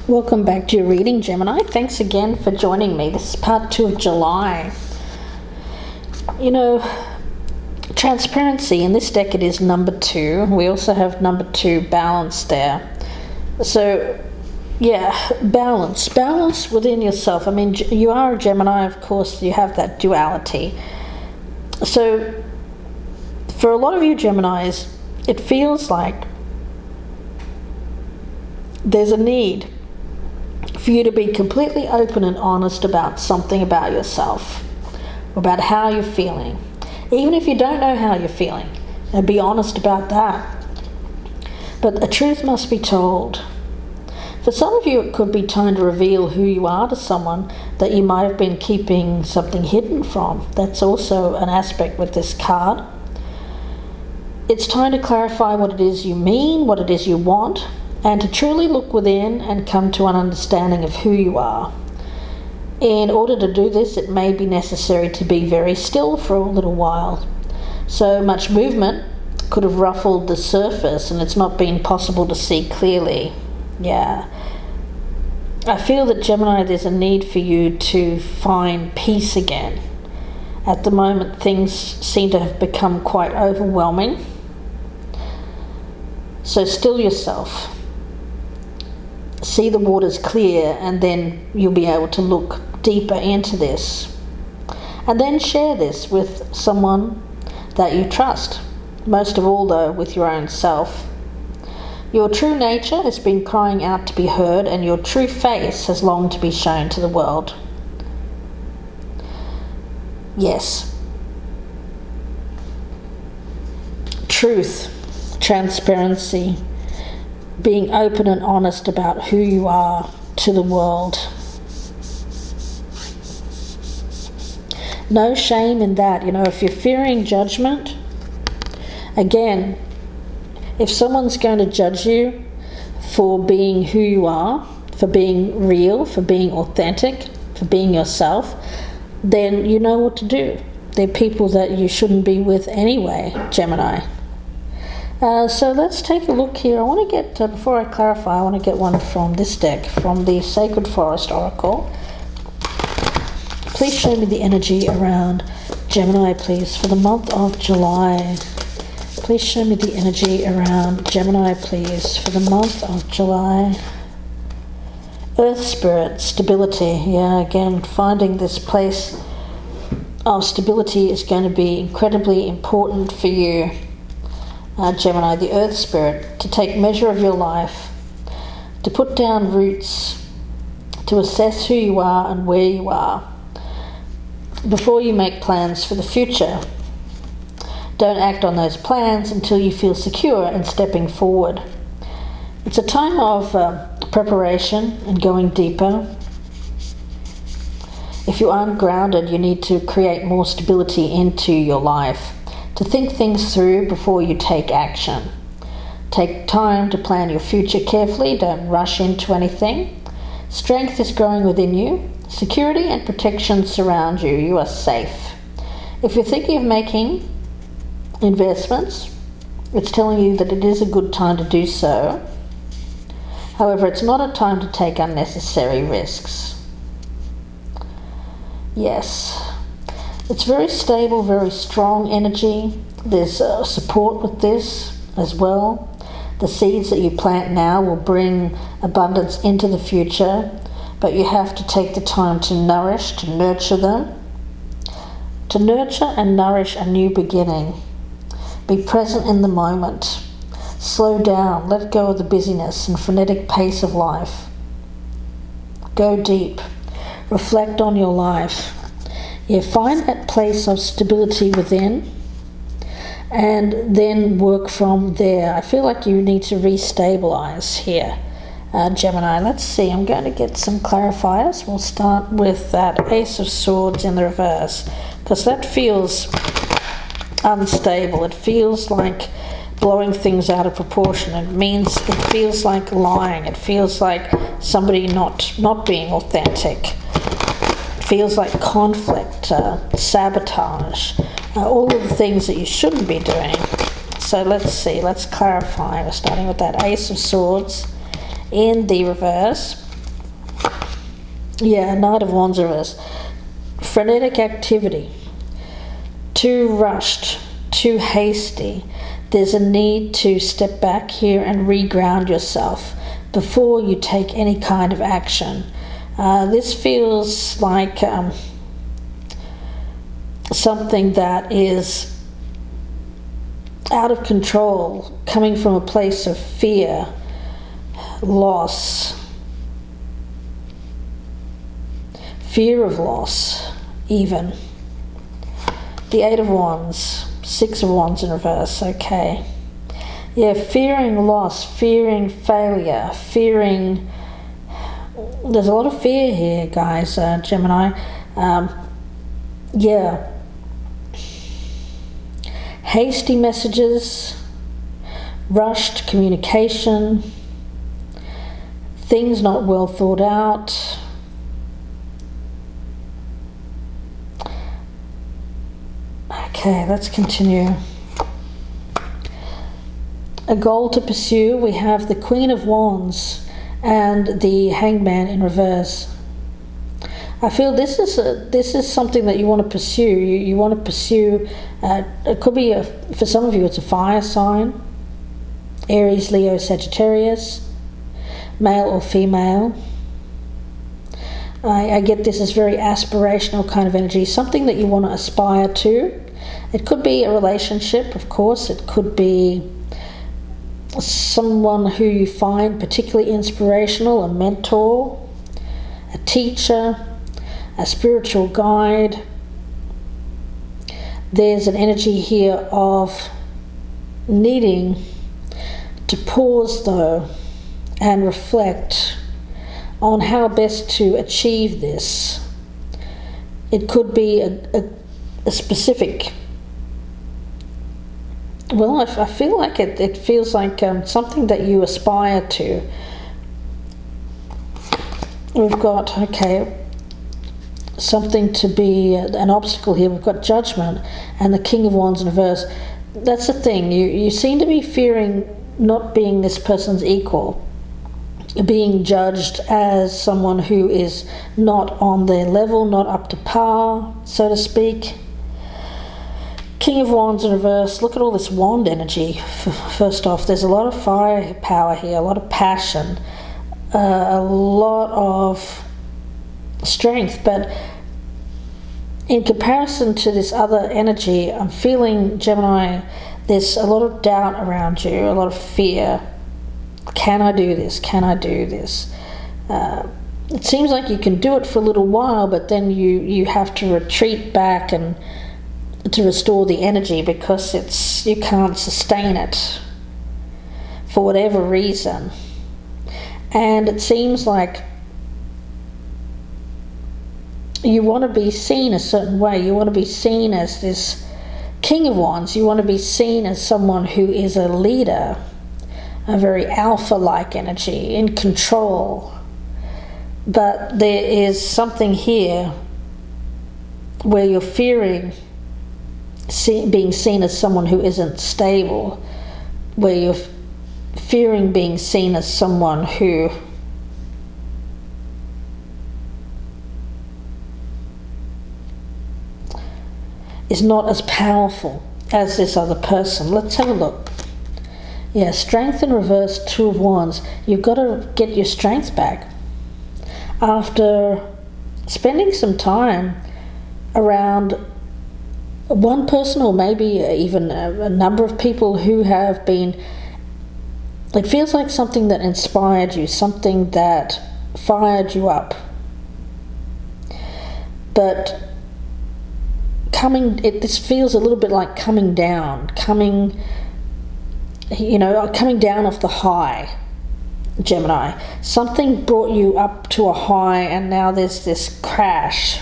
Welcome back to your reading, Gemini. Thanks again for joining me. This is part 2 of July. You know, transparency in this deck, it is number 2. We also have number 2 balance there. So, yeah, balance within yourself. I mean, you are a Gemini, of course, you have that duality. So, for a lot of you Geminis, it feels like there's a need for you to be completely open and honest about something about yourself, about how you're feeling. Even if you don't know how you're feeling, and be honest about that. But the truth must be told. For some of you, it could be time to reveal who you are to someone that you might have been keeping something hidden from. That's also an aspect with this card. It's time to clarify what it is you mean, what it is you want, and to truly look within and come to an understanding of who you are. In order to do this, it may be necessary to be very still for a little while. So much movement could have ruffled the surface and it's not been possible to see clearly. Yeah. I feel that, Gemini, there's a need for you to find peace again. At the moment, things seem to have become quite overwhelming. So still yourself. See the waters clear, and then you'll be able to look deeper into this. And then share this with someone that you trust. Most of all, though, with your own self. Your true nature has been crying out to be heard, and your true face has longed to be shown to the world. Yes. Truth, transparency, being open and honest about who you are to the world. No shame in that. You know, if you're fearing judgment, again, if someone's going to judge you for being who you are, for being real, for being authentic, for being yourself, then you know what to do. They're people that you shouldn't be with anyway, Gemini. So let's take a look here. I want to get, before I clarify, I want to get one from this deck, from the Sacred Forest Oracle. Please show me the energy around Gemini, please, for the month of July. Please show me the energy around Gemini, please, for the month of July. Earth Spirit, stability. Yeah, again, finding this place of stability is going to be incredibly important for you. Gemini, the Earth Spirit, to take measure of your life, to put down roots, to assess who you are and where you are before you make plans for the future. Don't act on those plans until you feel secure in stepping forward. It's a time of preparation and going deeper. If you aren't grounded, you need to create more stability into your life. To think things through before you take action. Take time to plan your future carefully. Don't rush into anything. Strength is growing within you. Security and protection surround you. You are safe. If you're thinking of making investments, it's telling you that it is a good time to do so. However, it's not a time to take unnecessary risks. Yes. It's very stable, very strong energy. There's support with this as well. The seeds that you plant now will bring abundance into the future, but you have to take the time to nourish, to nurture them. To nurture and nourish a new beginning. Be present in the moment. Slow down, let go of the busyness and frenetic pace of life. Go deep. Reflect on your life. Yeah, find that place of stability within and then work from there. I feel like you need to restabilize here, Gemini. Let's see, I'm going to get some clarifiers. We'll start with that Ace of Swords in the reverse, because that feels unstable. It feels like blowing things out of proportion. It feels like lying. It feels like somebody not being authentic. Feels like conflict, sabotage, all of the things that you shouldn't be doing. So let's see, let's clarify. We're starting with that Ace of Swords in the reverse. Yeah, Knight of Wands reverse. Frenetic activity. Too rushed, too hasty. There's a need to step back here and reground yourself before you take any kind of action. This feels like something that is out of control, coming from a place of fear, loss, fear of loss, even. The Eight of Wands, Six of Wands in reverse, okay. Yeah, fearing loss, fearing failure, fearing... There's a lot of fear here, guys, Gemini. Yeah. Hasty messages, rushed communication, things not well thought out. Okay, let's continue. A goal to pursue. We have the Queen of Wands and the Hangman in reverse. I feel this is something that you want to pursue. You want to pursue. It could be for some of you, it's a fire sign. Aries, Leo, Sagittarius, male or female. I get this as very aspirational kind of energy, something that you want to aspire to. It could be a relationship, of course. It could be someone who you find particularly inspirational, a mentor, a teacher, a spiritual guide. There's an energy here of needing to pause, though, and reflect on how best to achieve this. It could be a specific... Well, I feel like it feels like something that you aspire to. We've got, okay, something to be an obstacle here. We've got Judgment and the King of Wands in reverse. That's the thing. You seem to be fearing not being this person's equal, being judged as someone who is not on their level, not up to par, so to speak. King of Wands in reverse. Look at all this wand energy. First off, there's a lot of firepower here, a lot of passion, a lot of strength, but in comparison to this other energy, I'm feeling, Gemini, there's a lot of doubt around you, a lot of fear. Can I do this? Can I do this? It seems like you can do it for a little while, but then you have to retreat back and to restore the energy because you can't sustain it for whatever reason. And it seems like you want to be seen a certain way. You want to be seen as this King of Wands. You want to be seen as someone who is a leader, a very alpha-like energy, in control. But there is something here where you're fearing being seen as someone who isn't stable, where you're fearing being seen as someone who is not as powerful as this other person. Let's have a look. Yeah, strength in reverse, Two of Wands. You've got to get your strength back after spending some time around one person, or maybe even a number of people who have been... It feels like something that inspired you, something that fired you up. But this feels a little bit like coming down, coming down off the high, Gemini. Something brought you up to a high and now there's this crash.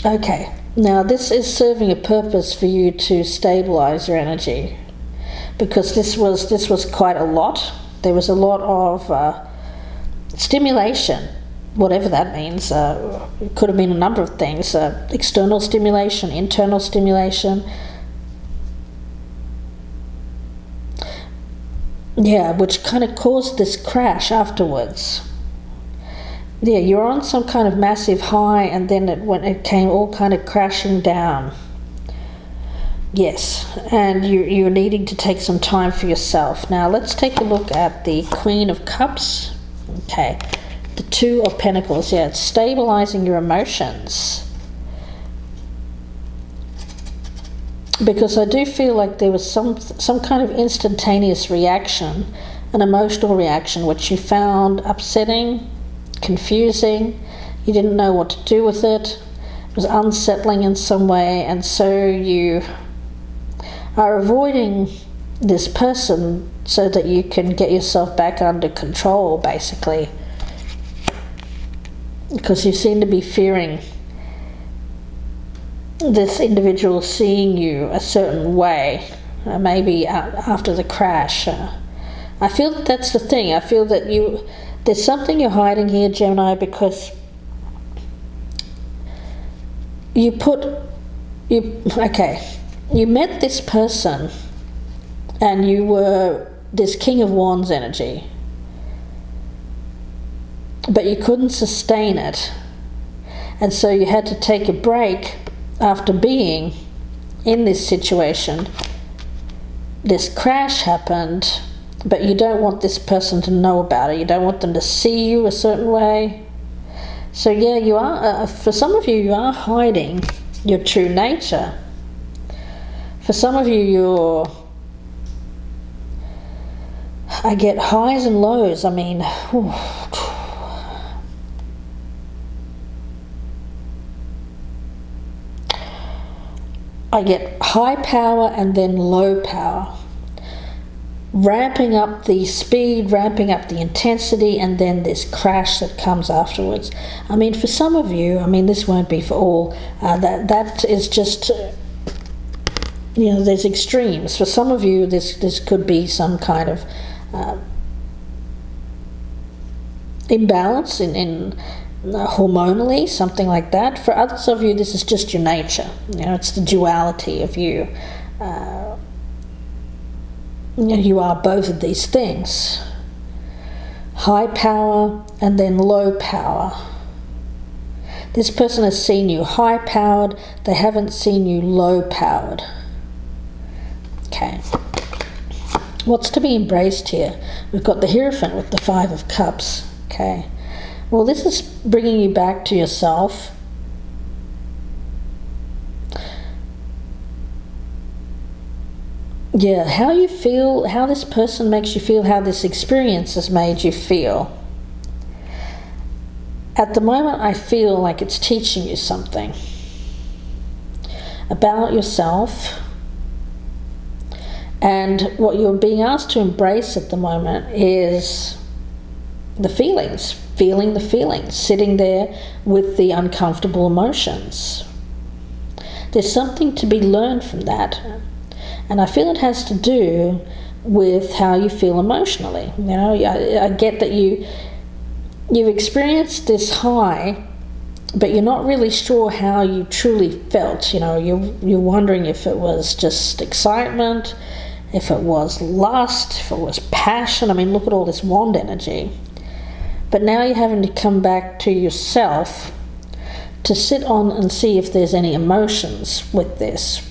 Okay, now this is serving a purpose for you to stabilize your energy, because this was quite a lot. There was a lot of stimulation, whatever that means. It could have been a number of things: external stimulation, internal stimulation. Yeah, which kind of caused this crash afterwards. Yeah, you're on some kind of massive high, and then it came all kind of crashing down. Yes, and you're needing to take some time for yourself. Now let's take a look at the Queen of Cups. Okay, the Two of Pentacles. Yeah, it's stabilizing your emotions. Because I do feel like there was some kind of instantaneous reaction, an emotional reaction, which you found upsetting, confusing. You didn't know what to do with it. It was unsettling in some way, and so you are avoiding this person so that you can get yourself back under control, basically, because you seem to be fearing this individual seeing you a certain way, maybe after the crash. I feel that that's the thing. I feel that there's something you're hiding here, Gemini, because you met this person and you were this King of Wands energy, but you couldn't sustain it, and so you had to take a break after being in this situation. This crash happened, but you don't want this person to know about it. You don't want them to see you a certain way. So yeah, you are, for some of you are hiding your true nature. For some of you, I get highs and lows. I mean, I get high power and then low power, ramping up the speed, ramping up the intensity, and then this crash that comes afterwards. I mean, for some of you, I mean, this won't be for all, that is just, there's extremes. For some of you, this could be some kind of imbalance in hormonally, something like that. For others of you, this is just your nature. It's the duality of you. You are both of these things. High power and then low power. This person has seen you high powered, they haven't seen you low powered. Okay. What's to be embraced here? We've got the Hierophant with the Five of Cups. Okay. Well, this is bringing you back to yourself. Yeah, how you feel, how this person makes you feel, how this experience has made you feel. At the moment, I feel like it's teaching you something about yourself, and what you're being asked to embrace at the moment is the feelings, feeling the feelings, sitting there with the uncomfortable emotions. There's something to be learned from that. And I feel it has to do with how you feel emotionally. I get that you've experienced this high, but you're not really sure how you truly felt. You're wondering if it was just excitement, if it was lust, if it was passion. I mean, look at all this wand energy. But now you're having to come back to yourself to sit on and see if there's any emotions with this,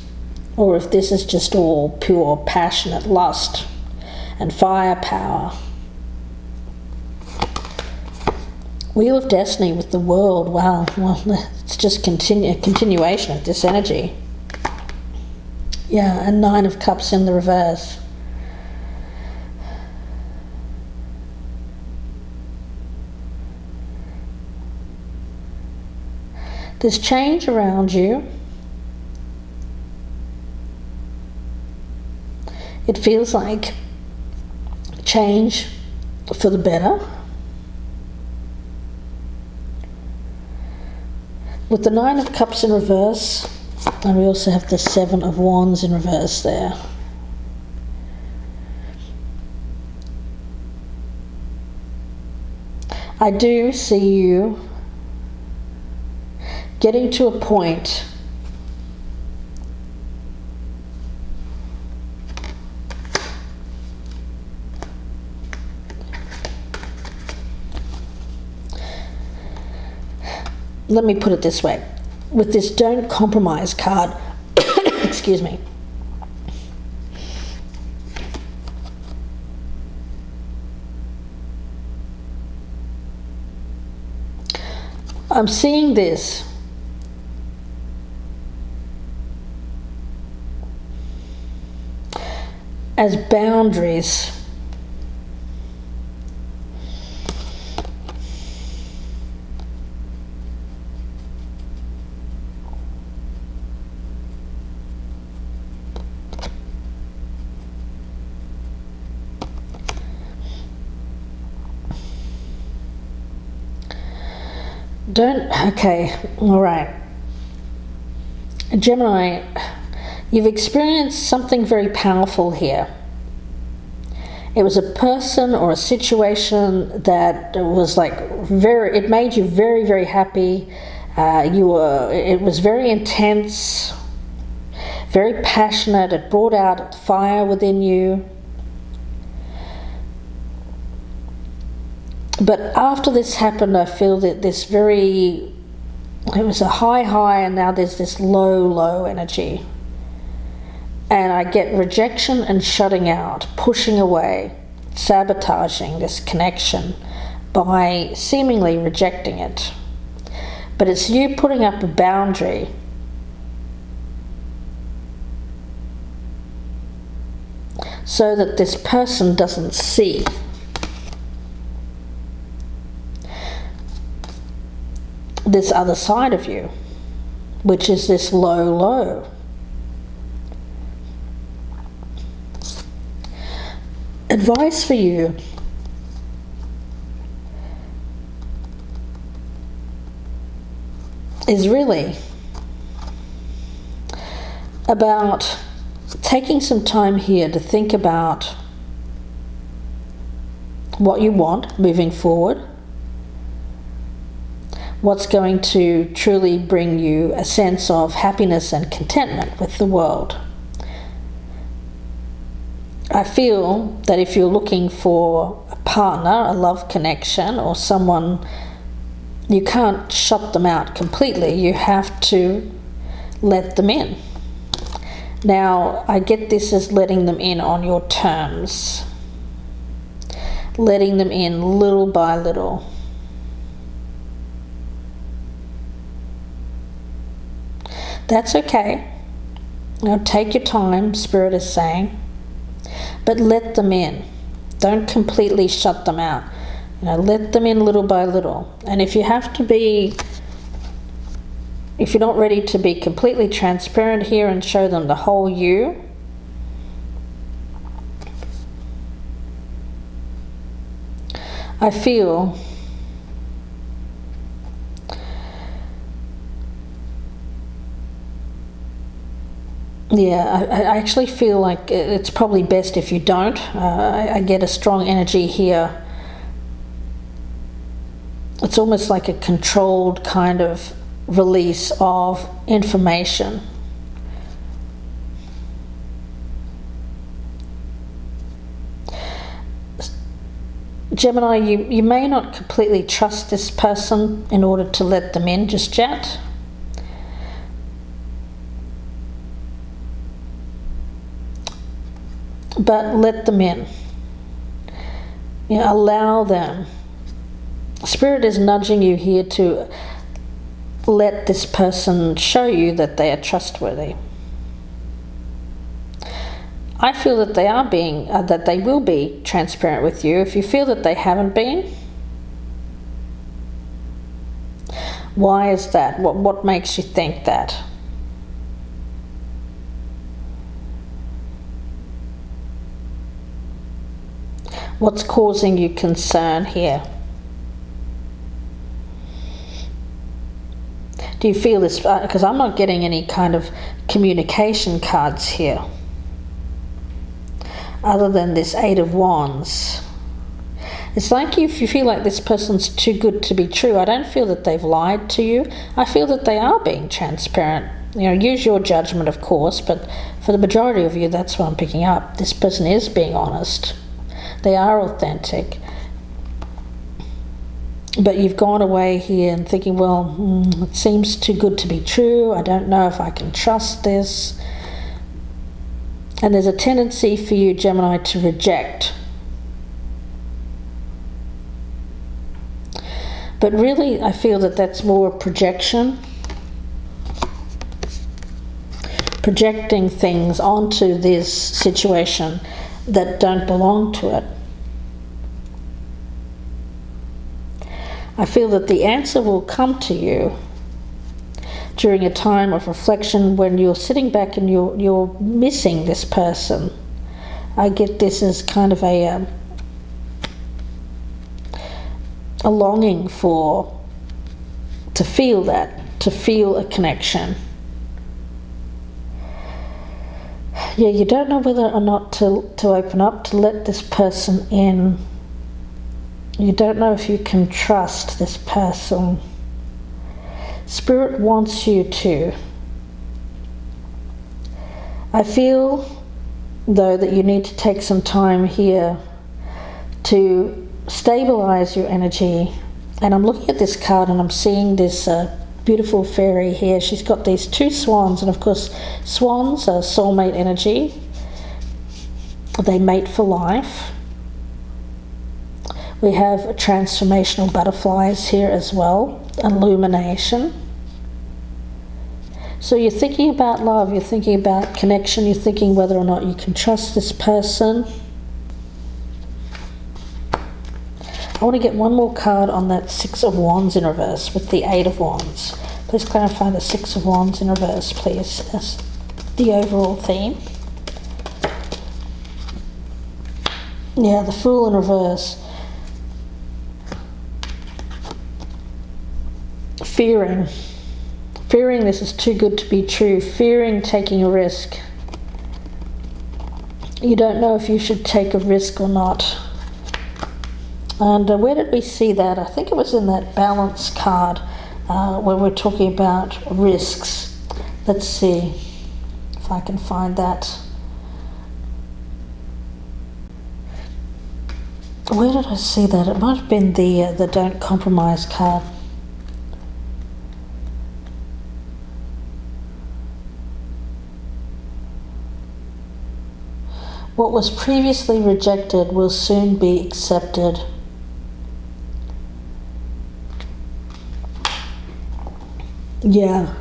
or if this is just all pure passionate lust and firepower. Wheel of Destiny with the World. Wow, well, it's just a continuation of this energy. Yeah, and Nine of Cups in the reverse. There's change around you. It feels like change for the better. With the Nine of Cups in reverse, and we also have the Seven of Wands in reverse there. I do see you getting to a point let me put it this way. With this don't compromise card, excuse me, I'm seeing this as boundaries. Okay, all right. Gemini, you've experienced something very powerful here. It was a person or a situation that was like it made you very, very happy. It was very intense, very passionate. It brought out fire within you. But after this happened, I feel that it was a high, and now there's this low energy. And I get rejection and shutting out, pushing away, sabotaging this connection by seemingly rejecting it. But it's you putting up a boundary so that this person doesn't see. This other side of you, which is this low. Advice for you is really about taking some time here to think about what you want moving forward. What's going to truly bring you a sense of happiness and contentment with the world. I feel that if you're looking for a partner, a love connection, or someone, you can't shut them out completely. You have to let them in. Now, I get this as letting them in on your terms. Letting them in little by little. That's okay. Take your time, Spirit is saying. But let them in. Don't completely shut them out. Let them in little by little. And if you're not ready to be completely transparent here and show them the whole you, I feel I actually feel like it's probably best if you don't. I get a strong energy here. It's almost like a controlled kind of release of information. Gemini, you may not completely trust this person in order to let them in just yet. But let them in. Allow them. Spirit is nudging you here to let this person show you that they are trustworthy. I feel that they will be transparent with you. If you feel that they haven't been, why is that? What makes you think that? What's causing you concern here? Do you feel this? Because I'm not getting any kind of communication cards here, other than this Eight of Wands. It's like if you feel like this person's too good to be true. I don't feel that they've lied to you. I feel that they are being transparent. Use your judgment, of course, but for the majority of you, that's what I'm picking up. This person is being honest. They are authentic. But you've gone away here and thinking, well, it seems too good to be true. I don't know if I can trust this. And there's a tendency for you, Gemini, to reject. But really, I feel that that's more a projection. Projecting things onto this situation that don't belong to it. I feel that the answer will come to you during a time of reflection when you're sitting back and you're missing this person. I get this as kind of a longing to feel a connection. Yeah, you don't know whether or not to open up, to let this person in. You don't know if you can trust this person. Spirit wants you to. I feel, though, that you need to take some time here to stabilize your energy. And I'm looking at this card and I'm seeing this beautiful fairy here. She's got these two swans, and of course swans are soulmate energy. They mate for life. We have transformational butterflies here as well, illumination. So you're thinking about love, you're thinking about connection, you're thinking whether or not you can trust this person. I want to get one more card on that Six of Wands in reverse with the Eight of Wands. Please clarify the Six of Wands in reverse, please, as the overall theme. Yeah, the Fool in reverse. Fearing this is too good to be true. Fearing taking a risk. You don't know if you should take a risk or not. And where did we see that? I think it was in that balance card where we're talking about risks. Let's see if I can find that. Where did I see that? It might have been the Don't Compromise card. What was previously rejected will soon be accepted. Yeah.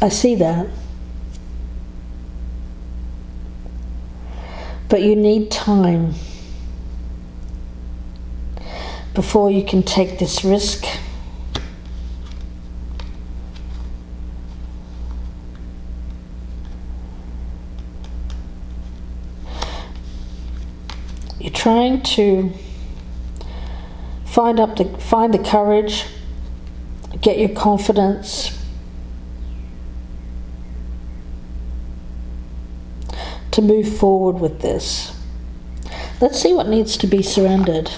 I see that. But you need time before you can take this risk. You're trying to find the courage, get your confidence to move forward with this. Let's see what needs to be surrendered.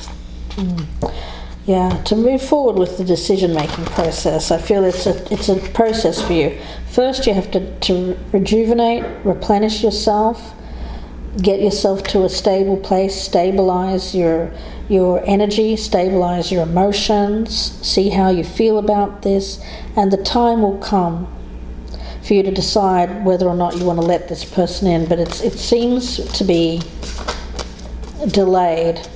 Yeah, to move forward with the decision-making process. I feel it's a process for you. First, you have to rejuvenate, replenish yourself, get yourself to a stable place, stabilize your energy, stabilize your emotions, see how you feel about this, and the time will come for you to decide whether or not you want to let this person in. But it seems to be delayed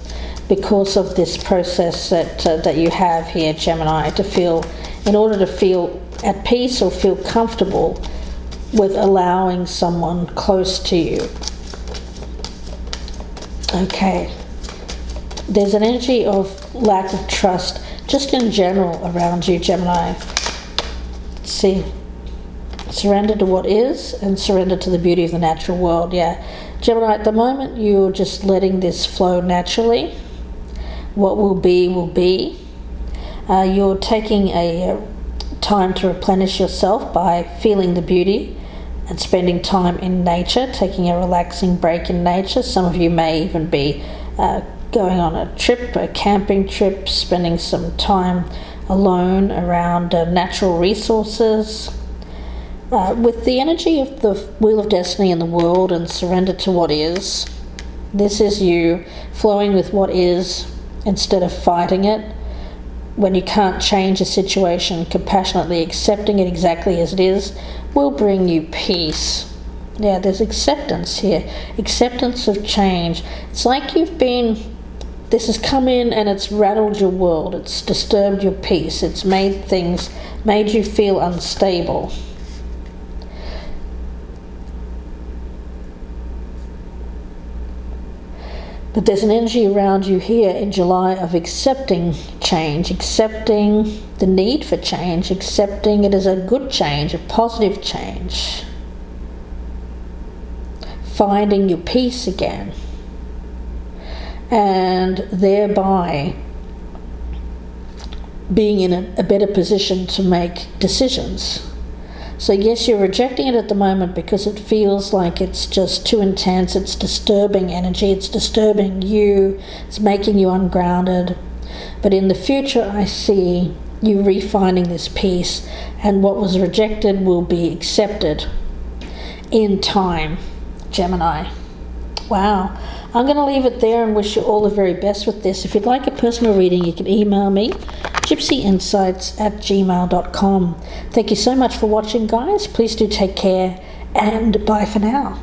because of this process that you have here, Gemini, in order to feel at peace or feel comfortable with allowing someone close to you. Okay. There's an energy of lack of trust just in general around you, Gemini. Let's see. Surrender to what is and surrender to the beauty of the natural world. Yeah. Gemini, at the moment you're just letting this flow naturally. What will be, will be. You're taking a time to replenish yourself by feeling the beauty and spending time in nature, taking a relaxing break in nature. Some of you may even be going on a trip, a camping trip, spending some time alone around natural resources. With the energy of the Wheel of Destiny in the world and surrender to what is, This is you flowing with what is instead of fighting it. When you can't change a situation, compassionately accepting it exactly as it is will bring you peace. Yeah, there's acceptance here. Acceptance of change. It's like this has come in and it's rattled your world. It's disturbed your peace. It's made you feel unstable. But there's an energy around you here in July of accepting change, accepting the need for change, accepting it as a good change, a positive change. Finding your peace again. And thereby being in a better position to make decisions. So yes, you're rejecting it at the moment because it feels like it's just too intense, it's disturbing energy, it's disturbing you, it's making you ungrounded. But in the future, I see you refinding this peace, and what was rejected will be accepted in time, Gemini. Wow. I'm going to leave it there and wish you all the very best with this. If you'd like a personal reading, you can email me, gypsyinsights@gmail.com. Thank you so much for watching, guys. Please do take care, and bye for now.